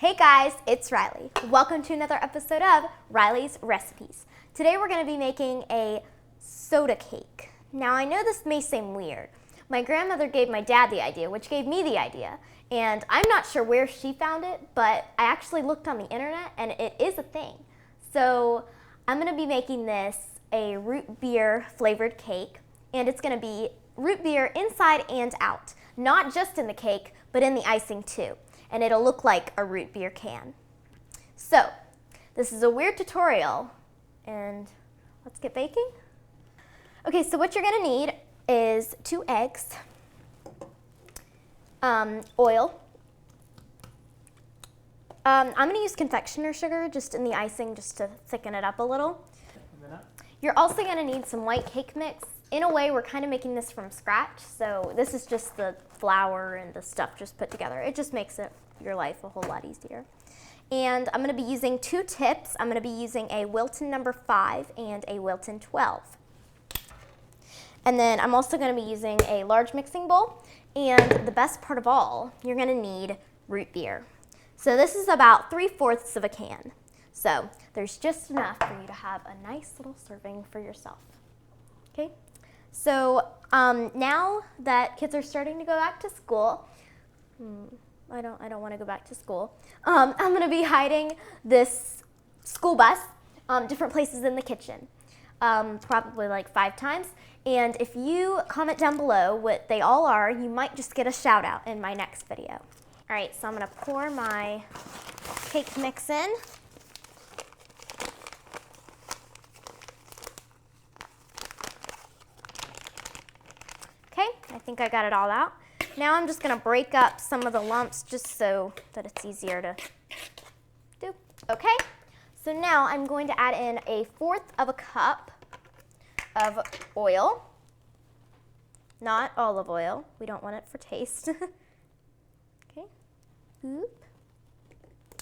Hey guys, it's Riley. Welcome to another episode of Riley's Recipes. Today we're going to be making a soda cake. Now I know this may seem weird. My grandmother gave my dad the idea, which gave me the idea. And I'm not sure where she found it, but I actually looked on the internet and it is a thing. So I'm going to be making this a root beer flavored cake, and it's going to be root beer inside and out. Not just in the cake, but in the icing too. And it'll look like a root beer can. So, this is a weird tutorial, and let's get baking. Okay, so what you're gonna need is 2 eggs, oil. I'm gonna use confectioner sugar just in the icing just to thicken it up a little. You're also gonna need some white cake mix. In a way, we're kind of making this from scratch, so this is just the flour and the stuff just put together. It just makes your life a whole lot easier. And I'm going to be using 2 tips. I'm going to be using a Wilton number 5 and a Wilton 12. And then I'm also going to be using a large mixing bowl. And the best part of all, you're going to need root beer. So this is about 3/4 of a can. So there's just enough for you to have a nice little serving for yourself. Okay? So now that kids are starting to go back to school, I don't want to go back to school. I'm going to be hiding this school bus different places in the kitchen, probably like 5 times. And if you comment down below what they all are, you might just get a shout out in my next video. All right, so I'm going to pour my cake mix in. Okay, I think I got it all out. Now I'm just going to break up some of the lumps just so that it's easier to do. Okay, so now I'm going to add in 1/4 of a cup of oil. Not olive oil. We don't want it for taste. Okay. Oop.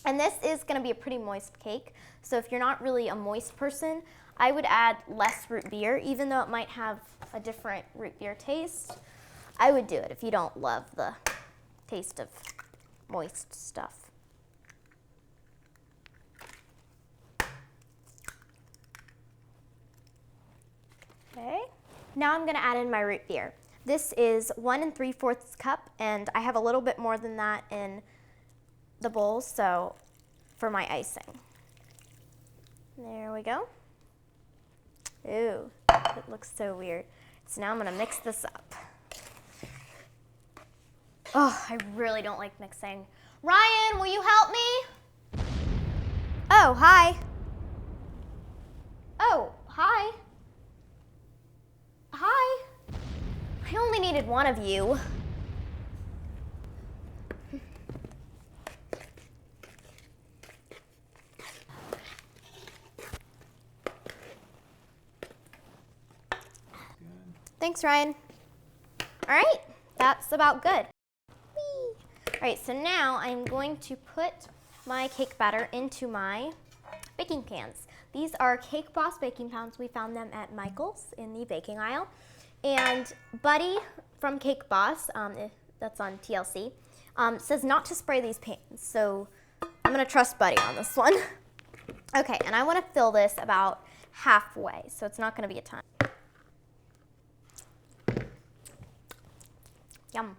And this is going to be a pretty moist cake. So if you're not really a moist person, I would add less root beer, even though it might have a different root beer taste. I would do it if you don't love the taste of moist stuff. Okay, now I'm going to add in my root beer. This is 1 3/4 cup, and I have a little bit more than that in the bowl, so for my icing. There we go. Ooh, it looks so weird. So now I'm going to mix this up. Oh, I really don't like mixing. Ryan, will you help me? Oh, hi. Oh, hi. Hi. I only needed one of you. Thanks, Ryan. All right, that's about good. All right, so now I'm going to put my cake batter into my baking pans. These are Cake Boss baking pans. We found them at Michael's in the baking aisle. And Buddy from Cake Boss, that's on TLC, says not to spray these pans. So I'm going to trust Buddy on this one. Okay, and I want to fill this about halfway, so it's not going to be a ton. Yum.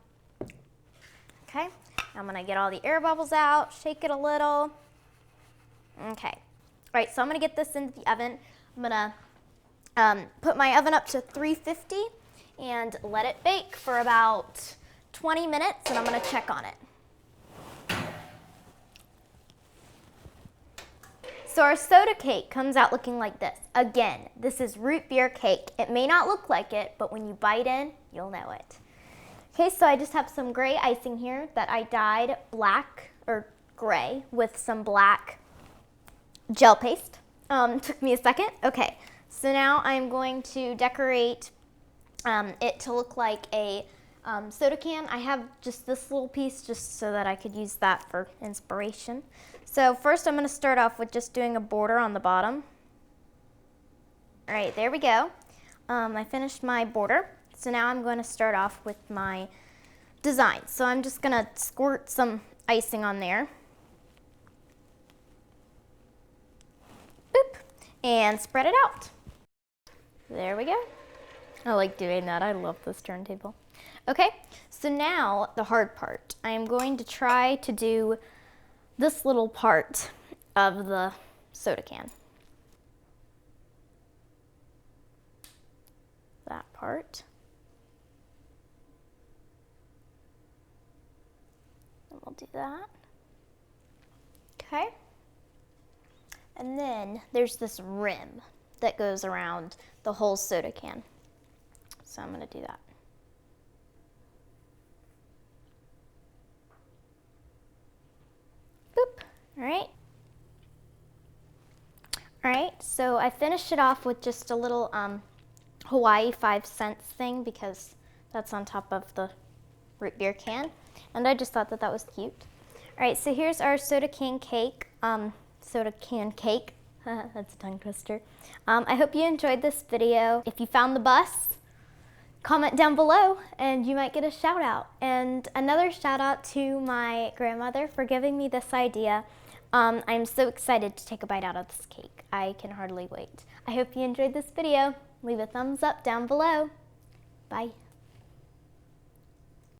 Okay, I'm gonna get all the air bubbles out, shake it a little. Okay, all right, so I'm gonna get this into the oven. I'm gonna put my oven up to 350 and let it bake for about 20 minutes, and I'm gonna check on it. So our soda cake comes out looking like this. Again, this is root beer cake. It may not look like it, but when you bite in, you'll know it. Okay, so I just have some gray icing here that I dyed black or gray with some black gel paste. Took me a second. Okay, so now I'm going to decorate it to look like a soda can. I have just this little piece just so that I could use that for inspiration. So first I'm going to start off with just doing a border on the bottom. All right, there we go. I finished my border. So now I'm going to start off with my design. So I'm just going to squirt some icing on there. and spread it out. There we go. I like doing that. I love this turntable. Okay, so now the hard part. I am going to try to do this little part of the soda can. That part. And we'll do that. Okay. And then there's this rim that goes around the whole soda can. So I'm going to do that. Boop. All right. All right, so I finished it off with just a little Hawaii 5-cent thing because that's on top of the root beer can. And I just thought that that was cute. All right, so here's our soda can cake. Soda can cake. That's a tongue twister. I hope you enjoyed this video. If you found the bus, comment down below and you might get a shout out. And another shout out to my grandmother for giving me this idea. I'm so excited to take a bite out of this cake. I can hardly wait. I hope you enjoyed this video. Leave a thumbs up down below. Bye.